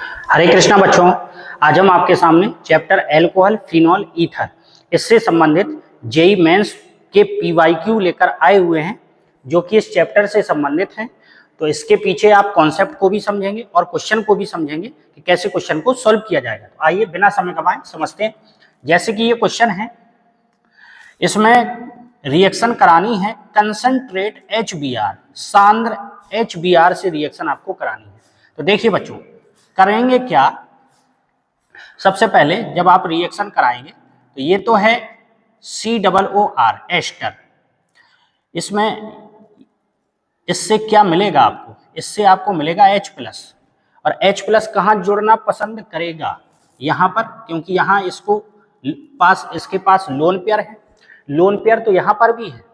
हरे कृष्णा बच्चों, आज हम आपके सामने चैप्टर एल्कोहल फिनॉल ईथर इससे संबंधित जेई मेंस के पीवाईक्यू लेकर आए हुए हैं, जो कि इस चैप्टर से संबंधित हैं। तो इसके पीछे आप कॉन्सेप्ट को भी समझेंगे और क्वेश्चन को भी समझेंगे कि कैसे क्वेश्चन को सॉल्व किया जाएगा। तो आइए बिना समय गवाए समझते हैं। जैसे कि ये क्वेश्चन है, इसमें रिएक्शन करानी है कंसंट्रेट HBr, सांद्र HBr से रिएक्शन आपको करानी है। तो देखिए बच्चों, करेंगे क्या। सबसे पहले जब आप रिएक्शन कराएंगे तो ये तो है COOR एस्टर। इसमें इससे क्या मिलेगा आपको? इससे आपको मिलेगा H+। और H+ कहाँ जुड़ना पसंद करेगा? यहाँ पर, क्योंकि यहाँ इसके पास लोन पेयर है। लोन पेयर तो यहाँ पर भी है,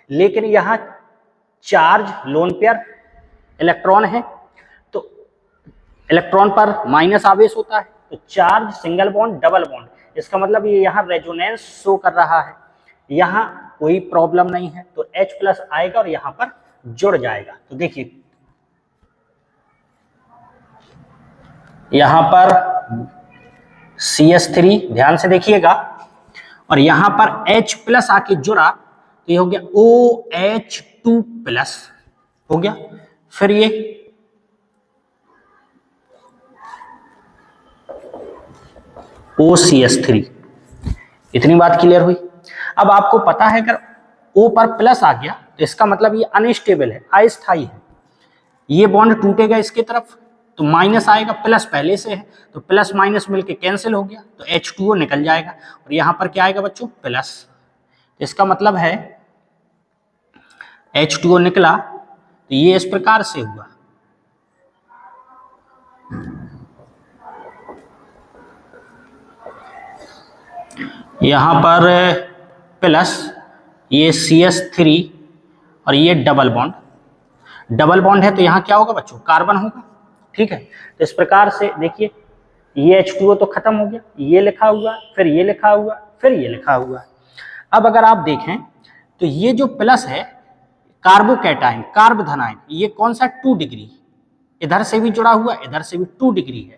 लेकिन यहाँ चार्ज लोन पेयर इलेक्ट्रॉन है, तो इलेक्ट्रॉन पर माइनस आवेश होता है। तो charge single bond double bond, इसका मतलब ये यहाँ रेजोनेंस शो कर रहा है, यहाँ कोई प्रॉब्लम नहीं है। तो H+ आएगा और यहाँ पर जुड़ जाएगा। तो देखिए यहाँ पर CH3, ध्यान से देखिएगा, और यहाँ पर H+ आके जुड़ा तो ये हो गया OH2+ हो गया। फिर ये OCH3। इतनी बात क्लियर हुई। अब आपको पता है अगर O पर प्लस आ गया तो इसका मतलब ये अनस्टेबल है, अस्थायी है। ये बॉन्ड टूटेगा इसके तरफ तो माइनस आएगा, प्लस पहले से है तो प्लस माइनस मिलके कैंसिल हो गया, तो H2O निकल जाएगा और यहाँ पर क्या आएगा बच्चों? प्लस। इसका मतलब है H2O निकला तो ये इस प्रकार से हुआ। यहाँ पर प्लस, ये CH3 और ये डबल बॉन्ड है तो यहाँ क्या होगा बच्चों? कार्बन होगा। ठीक है, तो इस प्रकार से देखिए ये H2O तो खत्म हो गया, ये लिखा हुआ, फिर ये लिखा हुआ, फिर ये लिखा हुआ। अब अगर आप देखें तो ये जो प्लस है कार्बोकैटायन, कार्बधनायन, ये कौन सा? 2 डिग्री, इधर से भी जुड़ा हुआ, इधर से भी 2 डिग्री है।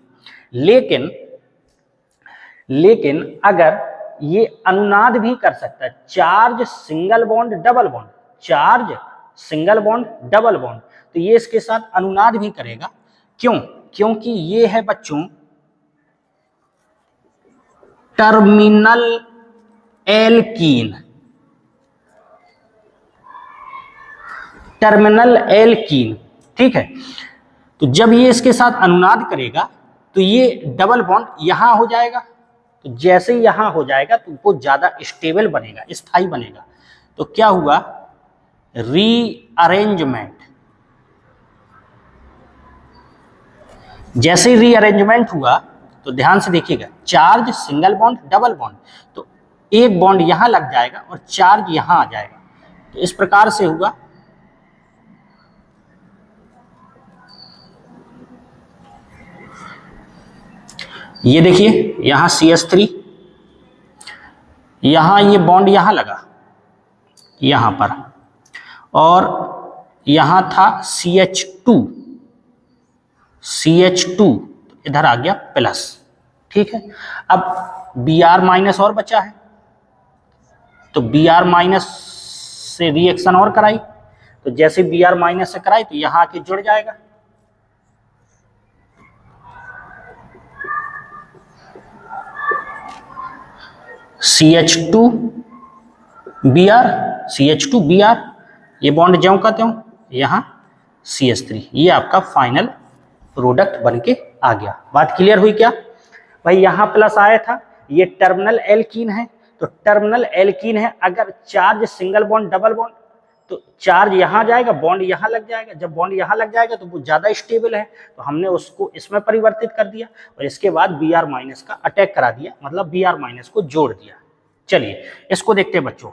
लेकिन अगर ये अनुनाद भी कर सकता है, charge single bond double bond, charge single bond double bond, तो ये इसके साथ अनुनाद भी करेगा। क्यों? क्योंकि ये है बच्चों टर्मिनल एल्कीन। टर्मिनल एल्कीन, ठीक है। तो जब ये इसके साथ अनुनाद करेगा तो ये डबल बॉन्ड यहां हो जाएगा, तो जैसे ही यहां हो जाएगा तो वो ज्यादा स्टेबल बनेगा, स्थायी बनेगा। तो क्या हुआ? रीअरेंजमेंट। जैसे ही रीअरेंजमेंट हुआ तो ध्यान से देखिएगा, charge single bond double bond, तो एक बॉन्ड यहां लग जाएगा और चार्ज यहां आ जाएगा। तो इस प्रकार से हुआ। ये देखिए यहां CH3, यहां ये बॉन्ड यहां लगा यहां पर, और यहां था CH2, इधर आ गया प्लस। ठीक है, अब Br- और बचा है, तो Br- से रिएक्शन और कराई, तो जैसे Br- से कराई तो यहां आके जुड़ जाएगा। CH2Br, ये बॉन्ड ज्यों का त्यों, यहाँ CH3, ये आपका फाइनल प्रोडक्ट बनके आ गया। बात क्लियर हुई क्या भाई? यहाँ प्लस आया था, ये टर्मिनल एल्कीन है, तो टर्मिनल एल्कीन है, अगर charge single bond double bond, तो चार्ज यहाँ जाएगा, बॉन्ड यहाँ लग जाएगा। जब बॉन्ड यहाँ लग जाएगा तो वो ज्यादा स्टेबल है, तो हमने उसको इसमें परिवर्तित कर दिया और इसके बाद Br- का अटैक करा दिया, मतलब Br- को जोड़ दिया। चलिए इसको देखते हैं बच्चों,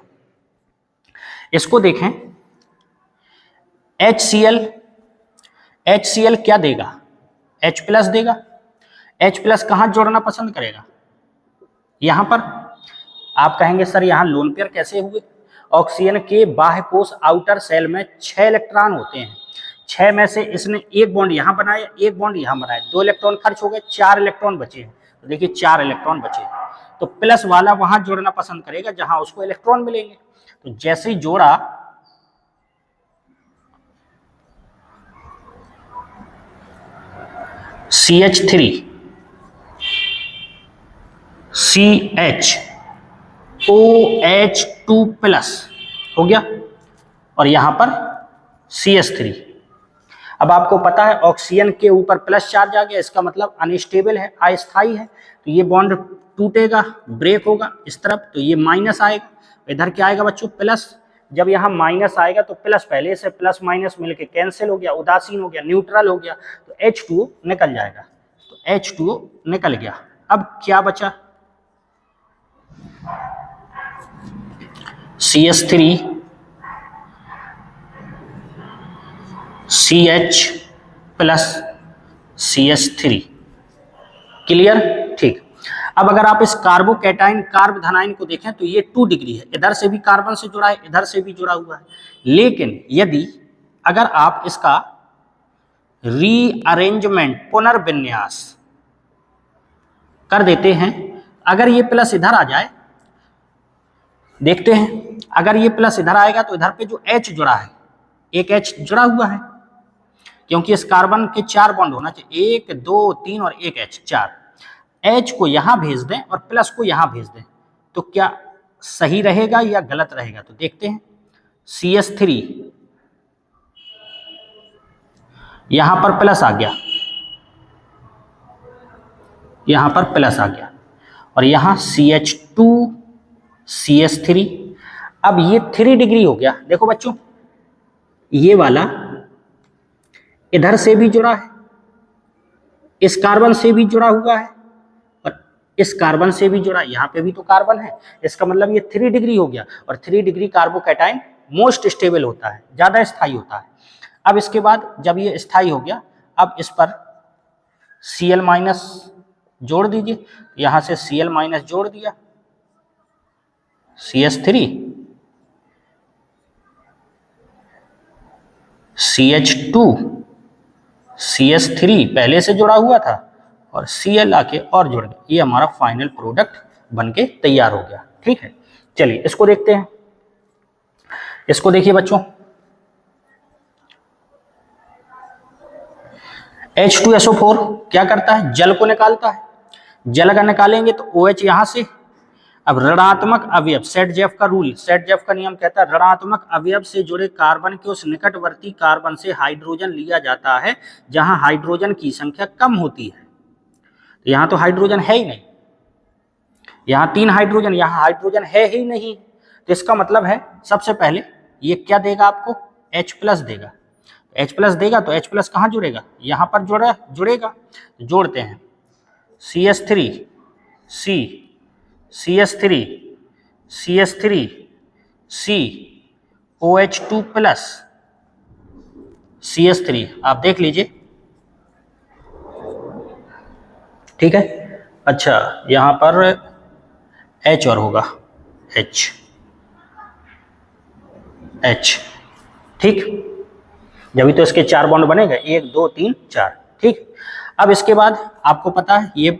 इसको देखें। HCl क्या देगा? H+ देगा। H+ कहां जोड़ना पसंद करेगा? यहां पर। आप कहेंगे सर यहां लोन पेयर कैसे हुए? ऑक्सीजन के बाह्य कोश आउटर सेल में 6 इलेक्ट्रॉन होते हैं। 6 में से इसने एक बॉन्ड यहाँ बनाया, एक बॉन्ड यहाँ बनाया, 2 इलेक्ट्रॉन खर्च हो गए, 4 इलेक्ट्रॉन बचे हैं। तो देखिए 4 इलेक्ट्रॉन बचे हैं, तो प्लस वाला वहां जोड़ना पसंद करेगा जहां उसको इलेक्ट्रॉन मिलेंगे। तो जैसे ही जोड़ा CH3 CHOH2 प्लस हो गया, और यहां पर CH3। अब आपको पता है ऑक्सीजन के ऊपर प्लस चार्ज आ गया, इसका मतलब अनस्टेबल है, अस्थायी है। तो ये बॉन्ड टूटेगा, ब्रेक होगा इस तरफ, तो ये माइनस आएगा, इधर क्या आएगा बच्चों, प्लस। जब यहाँ माइनस आएगा तो प्लस पहले से प्लस माइनस मिलके कैंसिल हो गया, उदासीन हो गया, न्यूट्रल हो गया, तो H2O निकल जाएगा। तो H2O निकल गया। अब क्या बचा, CH3 CH plus CH3। Clear, ठीक। अब अगर आप इस कार्बोकैटाइन कार्बोधनाइन को देखें तो ये 2 डिग्री है, इधर से भी कार्बन से जुड़ा है, इधर से भी जुड़ा हुआ है। लेकिन यदि अगर आप इसका रीअरेंजमेंट पुनर्विन्यास कर देते हैं, अगर ये प्लस इधर आ जाए, देखते हैं, अगर ये प्लस इधर आएगा तो इधर पे जो H जुड़ा है, एक H जुड़ा हुआ है, क्योंकि इस कार्बन के 4 बॉन्ड होना चाहिए, 1 2 3 और एक H, 4। H को यहां भेज दें और प्लस को यहां भेज दें, तो क्या सही रहेगा या गलत रहेगा, तो देखते हैं। CH3 यहां पर प्लस आ गया, यहां पर प्लस आ गया, और यहां CH2 CH3। अब ये 3 डिग्री हो गया। देखो बच्चों, ये वाला इधर से भी जुड़ा है, इस कार्बन से भी जुड़ा हुआ है, और इस कार्बन से भी जुड़ा, यहाँ पे भी तो कार्बन है, इसका मतलब ये 3 डिग्री हो गया। और 3 डिग्री कार्बोकैटाइन मोस्ट स्टेबल होता है, ज्यादा स्थायी होता है। अब इसके बाद जब ये स्थायी हो गया, अब इस पर Cl माइनस जोड़ दीजिए, यहां से Cl माइनस जोड़ दिया, CH3 CH2 CH3 पहले से जुड़ा हुआ था, और Cl आके और जुड़ गया, ये हमारा फाइनल प्रोडक्ट बनके तैयार हो गया। ठीक है, चलिए इसको देखते हैं। इसको देखिए बच्चों, H2SO4 क्या करता है, जल को निकालता है। जल अगर निकालेंगे तो OH यहां से, अब ऋणात्मक अवयव, सेट-जेफ का रूल, सेट-जेफ का नियम कहता है ऋणात्मक अवयव से जुड़े कार्बन के उस निकटवर्ती कार्बन से हाइड्रोजन लिया जाता है जहां हाइड्रोजन की संख्या कम होती है। तो यहां तो हाइड्रोजन है ही नहीं, यहां 3 हाइड्रोजन, यहां हाइड्रोजन है ही नहीं। तो इसका मतलब है सबसे पहले ये क्या देगा आपको, H प्लस देगा। H प्लस देगा तो H प्लस कहाँ जुड़ेगा, यहां पर जुड़ेगा। जोड़ते हैं, CH3 C CH3 CH3 C OH2 plus CH3, आप देख लीजिए। ठीक है, अच्छा यहां पर H और होगा, H ठीक, जब तो इसके 4 बॉन्ड बनेगा, 1 2 3 4। ठीक, अब इसके बाद आपको पता है ये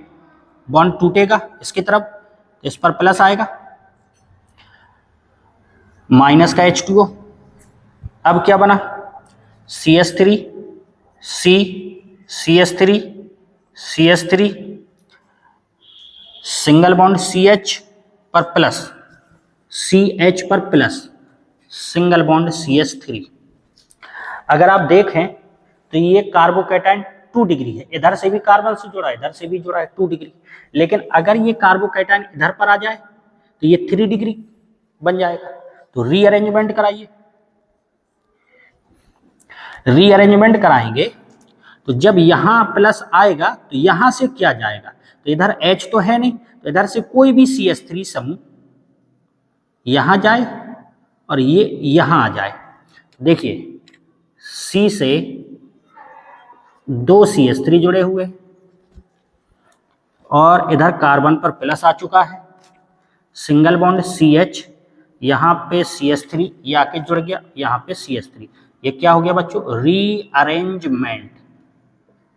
बॉन्ड टूटेगा इसकी तरफ, इस पर प्लस आएगा, माइनस का H2O। अब क्या बना, CH3 C CH3 CH3 single bond CH पर प्लस, CH पर प्लस, सिंगल बॉन्ड CH3। अगर आप देखें तो ये कार्बोकैटाइन 2 डिग्री है, इधर से भी कार्बन से जुड़ा है, इधर से भी जुड़ा है 2 डिग्री। लेकिन अगर ये कार्बोकैटाइन इधर पर आ जाए तो ये 3 डिग्री बन जाएगा। तो रीअरेंजमेंट कराइए, रीअरेंजमेंट कराएंगे तो जब यहां प्लस आएगा तो यहां से क्या जाएगा, तो इधर H तो है नहीं, तो इधर से कोई भी CH3 समूह यहां जाए और ये यहां आ जाए। देखिए C से 2 CH3 जुड़े हुए और इधर कार्बन पर प्लस आ चुका है, सिंगल बॉन्ड CH, यहाँ पे CH3 ये आके जुड़ गया, यहाँ पे CH3, ये क्या हो गया बच्चों? रीअरेंजमेंट,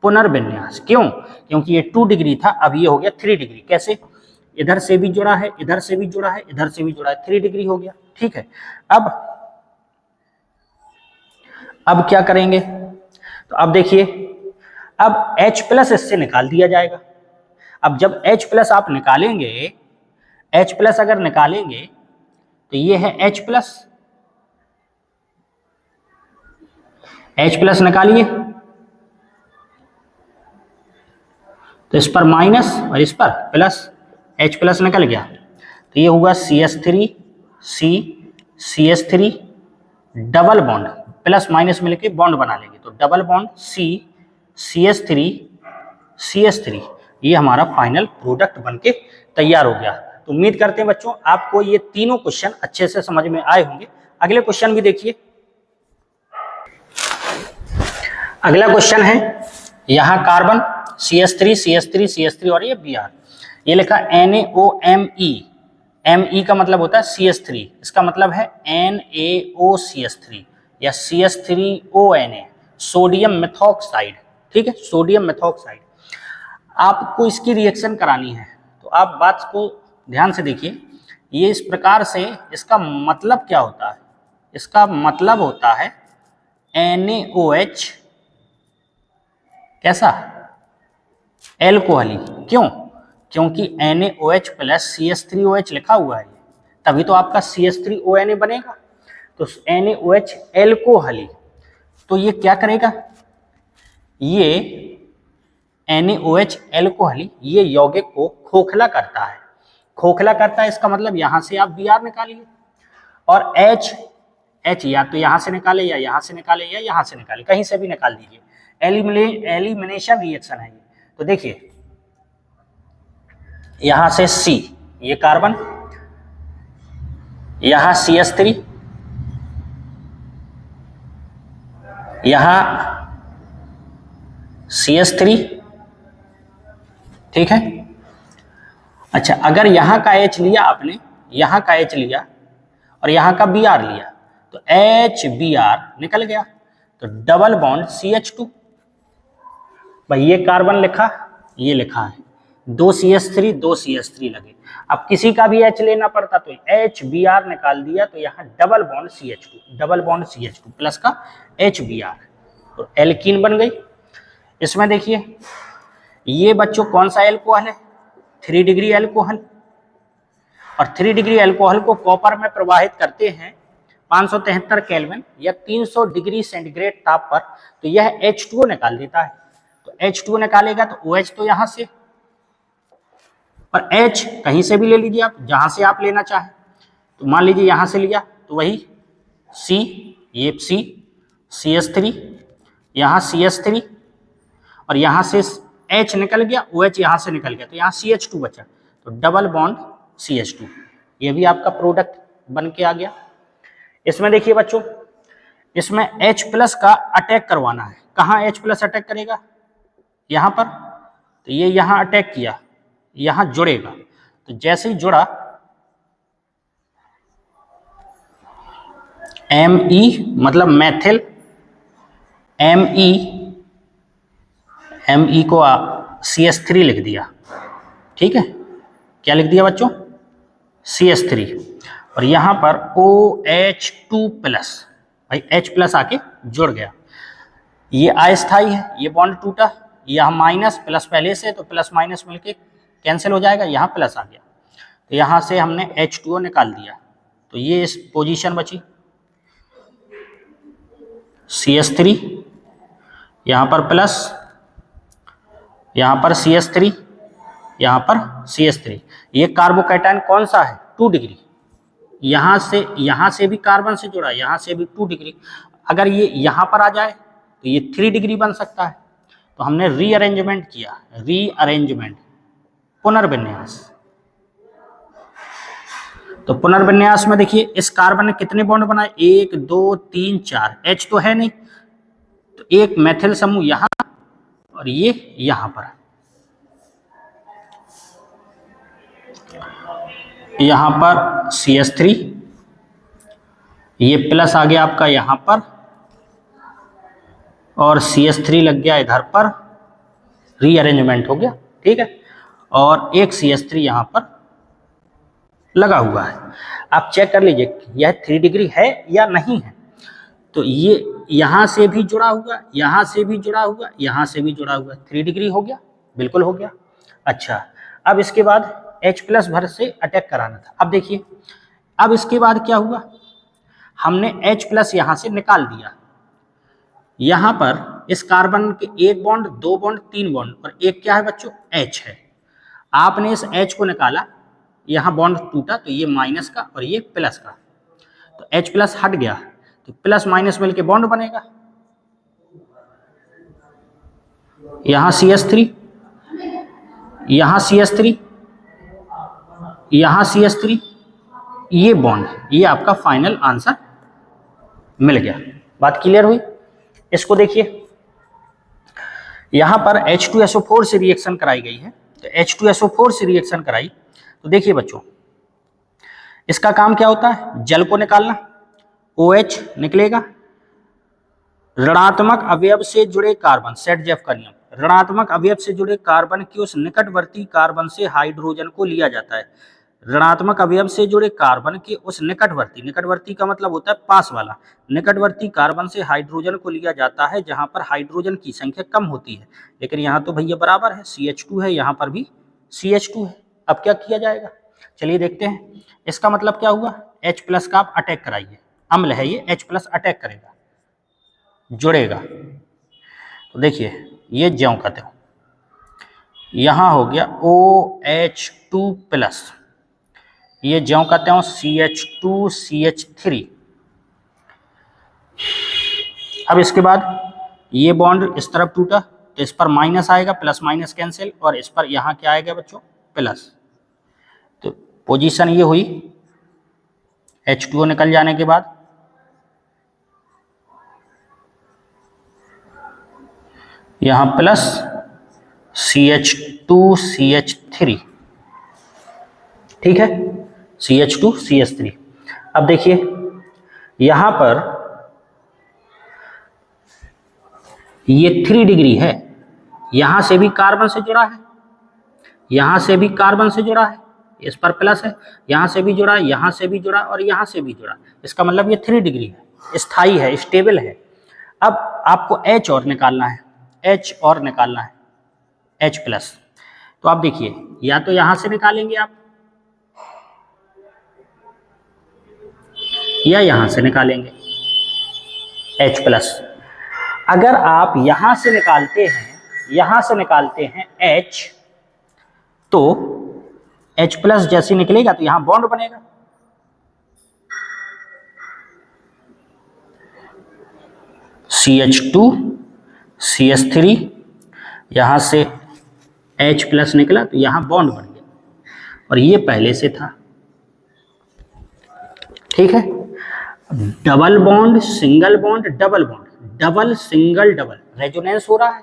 पुनर्विन्यास। क्यों? क्योंकि ये 2 डिग्री था, अब ये हो गया 3 डिग्री। कैसे? इधर से भी जुड़ा है, इधर से भी जुड़ा है, इधर से भी जुड़ा है, 3 डिग्री हो गया। ठीक है, अब क्या करेंगे? तो अब देखिए, अब H प्लस इससे निकाल दिया जाएगा। अब जब H प्लस आप निकालेंगे, H प्लस अगर निकालेंगे तो ये है H प्लस, H प्लस निकालिए तो इस पर माइनस और इस पर प्लस, H प्लस निकल गया तो ये हुआ CH3 CH3 double bond, plus minus मिलके बॉन्ड बना लेंगे तो डबल बॉन्ड CH3 CH3, ये हमारा फाइनल प्रोडक्ट बनके तैयार हो गया। तो उम्मीद करते हैं बच्चों आपको ये तीनों क्वेश्चन अच्छे से समझ में आए होंगे। अगले क्वेश्चन भी देखिए। अगला क्वेश्चन है, यहाँ कार्बन CH3 CH3 CH3 और ये Br, ये लिखा NaOMe, Me का मतलब होता है CH3, इसका मतलब है NaOCH3 या CH3ONa, सोडियम मेथॉक्साइड। ठीक है, सोडियम मेथॉक्साइड। आपको इसकी रिएक्शन करानी है तो आप बात को ध्यान से देखिए। ये इस प्रकार से, इसका मतलब क्या होता है? इसका मतलब होता है NaOH कैसा? एल्कोहली। क्यों? क्योंकि NaOH प्लस CH3OH लिखा हुआ है, तभी तो आपका CH3ONa बनेगा। तो NaOH एल्कोहली, तो ये क्या करेगा? ये NaOH एल्कोहली ये यौगिक को खोखला करता है। खोखला करता है इसका मतलब यहां से आप Br निकालिए और H या तो यहां से निकाले या यहां से निकाले या यहां से निकाले, कहीं से भी निकाल दीजिए। एलिमिनेशन रिएक्शन है ये। तो देखिए यहां से C, ये कार्बन, यहां CH3, यहां CH3। ठीक है, अच्छा अगर यहां का H लिया आपने, यहां का H लिया और यहां का Br लिया तो HBr निकल गया, तो डबल बॉन्ड CH2। भाई ये कार्बन लिखा, ये लिखा है, 2 CH3 लगे। अब किसी का भी H लेना पड़ता तो HBr निकाल दिया तो यहाँ डबल बॉन्ड CH2 प्लस का HBr, तो एल्कीन बन गई। इसमें देखिए ये बच्चों कौन सा एल्कोहल है? 3 डिग्री एल्कोहल, और 3 डिग्री एल्कोहल को कॉपर में प्रवाहित करते हैं 573 केल्विन या 300 डिग्री सेंटीग्रेड ताप पर, तो यह H2O निकाल देता है। तो H2O निकालेगा तो OH तो यहां से, और H कहीं से भी ले लीजिए आप, जहां से आप लेना चाहें। तो मान लीजिए यहां से लिया तो वही C, ये C CH3, यहाँ CH3 और यहाँ से H निकल गया, OH यहाँ से निकल गया तो यहाँ CH2 बचा, तो डबल बॉन्ड CH2, ये भी आपका प्रोडक्ट बन के आ गया। इसमें देखिए बच्चों, इसमें H प्लस का अटैक करवाना है। कहाँ H प्लस अटैक करेगा? यहाँ पर, तो ये यहाँ अटैक किया, यहाँ जुड़ेगा, तो जैसे ही जुड़ा Me मतलब मैथिल, Me को CH3 लिख दिया। ठीक है, क्या लिख दिया बच्चों? CH3, और यहां पर OH2 प्लस, भाई H प्लस आके जुड़ गया, ये अस्थाई है, ये बॉन्ड टूटा, यहाँ माइनस प्लस पहले से, तो प्लस माइनस मिलके कैंसिल हो जाएगा, यहाँ प्लस आ गया, तो यहाँ से हमने H2O निकाल दिया, तो ये इस पोजीशन बची CH3, यहाँ पर प्लस, यहाँ पर CH3, यहाँ पर CH3। ये कार्बोकैटायन कौन सा है? 2 डिग्री, यहाँ से भी कार्बन से जुड़ा, यहाँ से भी 2 डिग्री। अगर ये यहाँ पर आ जाए तो ये 3 डिग्री बन सकता है, तो हमने रीअरेंजमेंट किया, रीअरेंजमेंट, पुनर्विन्यास। तो पुनर्विन्यास में देखिए इस कार्बन ने कितने बॉन्ड बनाए? 1 2 3 4, H तो है नहीं, तो एक मेथिल समूह यहां और ये यहां पर, यहां पर CH3, ये प्लस आ गया आपका यहां पर, और CH3 लग गया इधर पर, रीअरेंजमेंट हो गया, ठीक है। और एक CH3 यहाँ पर लगा हुआ है। आप चेक कर लीजिए यह 3 डिग्री है या नहीं है। तो ये यहाँ से भी जुड़ा हुआ, यहाँ से भी जुड़ा हुआ, यहाँ से भी जुड़ा हुआ, 3 डिग्री हो गया, बिल्कुल हो गया। अच्छा, अब इसके बाद H+ भर से अटैक कराना था। अब देखिए, अब इसके बाद क्या हुआ, हमने H+ यहाँ से निकाल दिया। यहाँ पर इस कार्बन के 1 बॉन्ड, 2 बॉन्ड, 3 बॉन्ड और एक क्या है बच्चों, H है। आपने इस H को निकाला, यहाँ बॉन्ड टूटा तो ये माइनस का और ये प्लस का, तो H+ हट गया, तो प्लस माइनस मिलके बॉन्ड बनेगा। यहाँ CH3, यहाँ CH3, यहाँ CH3, ये बॉन्ड, ये आपका फाइनल आंसर मिल गया। बात क्लियर हुई? इसको देखिए, यहां पर H2SO4 से रिएक्शन कराई गई है, तो H2SO4 से रिएक्शन कराई तो देखिए बच्चों, इसका काम क्या होता है, जल को निकालना, OH निकलेगा, ऋणात्मक अवयव से जुड़े कार्बन, सेट-जेफ का नियम, ऋणात्मक अवयव से जुड़े कार्बन की उस निकटवर्ती कार्बन से हाइड्रोजन को लिया जाता है। ऋणात्मक अवयव से जुड़े कार्बन के उस निकटवर्ती, निकटवर्ती का मतलब होता है पास वाला, निकटवर्ती कार्बन से हाइड्रोजन को लिया जाता है जहां पर हाइड्रोजन की संख्या कम होती है। लेकिन यहाँ तो भैया बराबर है, CH2 है, यहाँ पर भी CH2 है। अब क्या किया जाएगा, चलिए देखते हैं। इसका मतलब क्या हुआ, H+ का आप अटैक कराइए, अम्ल है ये, H+ अटैक करेगा, जुड़ेगा, तो देखिए ये ज्यों का त्यों, यहाँ हो गया OH2+, ये ज्यों का त्यों CH2 CH3। अब इसके बाद ये बॉन्ड इस तरफ टूटा तो इस पर माइनस आएगा, प्लस माइनस कैंसिल, और इस पर यहाँ क्या आएगा बच्चों, प्लस। तो पोजीशन ये हुई, H2O निकल जाने के बाद यहाँ प्लस CH2 CH3, ठीक है, CH2 CH3। अब देखिए यहां पर ये 3 डिग्री है, यहां से भी कार्बन से जुड़ा है, यहां से भी कार्बन से जुड़ा है, इस पर प्लस है, यहां से भी जुड़ा, यहां से भी जुड़ा और यहां से भी जुड़ा, इसका मतलब ये 3 डिग्री है, स्थाई है, स्टेबल है। अब आपको H और निकालना है, H और निकालना है, H+। तो आप देखिए, या तो यहां से निकालेंगे आप, या यहां से निकालेंगे H+। अगर आप यहां से निकालते हैं, यहां से निकालते हैं H, तो H+ जैसे निकलेगा तो यहां बॉन्ड बनेगा, CH2 CH3, यहां से H+ निकला तो यहां बॉन्ड बन गया, और ये पहले से था, ठीक है। Double bond, single bond, double bond, double single double, resonance हो रहा है,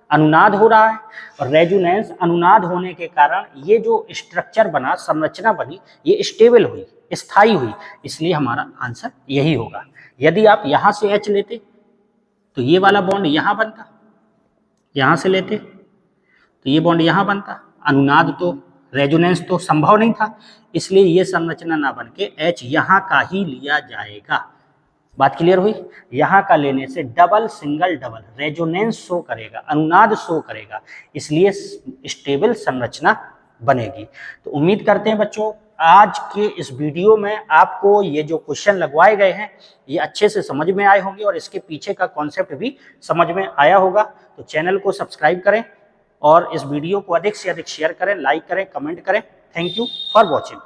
अनुनाद हो रहा है, और रेजोनेंस अनुनाद होने के कारण ये जो स्ट्रक्चर बना, संरचना बनी, ये स्टेबल हुई, स्थायी हुई, इसलिए हमारा आंसर यही होगा। यदि आप यहां से H लेते तो ये वाला बॉन्ड यहां बनता, यहां से लेते तो ये बॉन्ड यहां बनता, अनुनाद तो, रेजोनेंस तो संभव नहीं था, इसलिए ये संरचना ना बन के H यहाँ का ही लिया जाएगा। बात क्लियर हुई? यहाँ का लेने से double single double resonance show करेगा, अनुनाद शो करेगा, इसलिए स्टेबल संरचना बनेगी। तो उम्मीद करते हैं बच्चों आज के इस वीडियो में आपको ये जो क्वेश्चन लगवाए गए हैं ये अच्छे से समझ में आए होंगे और इसके पीछे का कॉन्सेप्ट भी समझ में आया होगा। तो चैनल को सब्सक्राइब करें और इस वीडियो को अधिक से अधिक शेयर करें, लाइक करें, कमेंट करें। Thank you for watching.